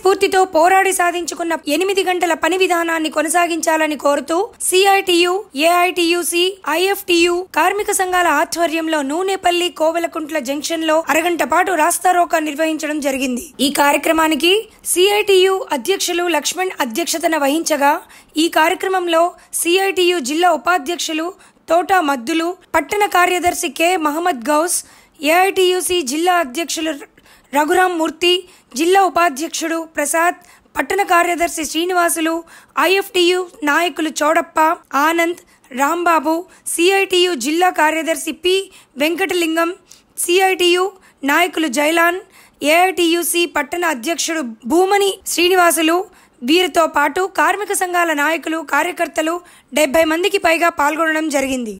స్ఫూర్తితో పోరాడి సాధించుకున్న 8 గంటల పని విధానాన్ని కొనసాగించాలని కోరుతూ సిఐటియు, ఏఐటియుసి, ఐఎఫ్టియు కార్మిక సంఘాల ఆధ్వర్యంలో నూనెపల్లి కోవెలకుంట్ల జంక్షన్ లో అరగంట పాటు రాస్తారోకా నిర్వహించడం జరిగింది. ఈ కార్యక్రమానికి సిఐటియు అధ్యక్షులు లక్ష్మణ్ అధ్యక్షతన వహించగా ఈ కార్యక్రమంలో సిఐటియు జిల్లా ఉపాధ్యక్షులు తోటా మద్దులు, పట్టణ కార్యదర్శి కె మహమ్మద్ గౌస్, ఏఐటియుసి జిల్లా అధ్యక్షులు రఘురాం మూర్తి, జిల్లా ఉపాధ్యక్షుడు ప్రసాద్, పట్టణ కార్యదర్శి శ్రీనివాసులు, ఐఎఫ్టియు నాయకులు చౌడప్ప, ఆనంద్, రాంబాబు, సిఐటియు జిల్లా కార్యదర్శి పి వెంకటలింగం, సిఐటియు నాయకులు జైలాన్, ఏఐటియుసి పట్టణ అధ్యక్షుడు భూమని శ్రీనివాసులు, వీరితో పాటు కార్మిక సంఘాల నాయకులు, కార్యకర్తలు 70 మందికి పైగా పాల్గొనడం జరిగింది.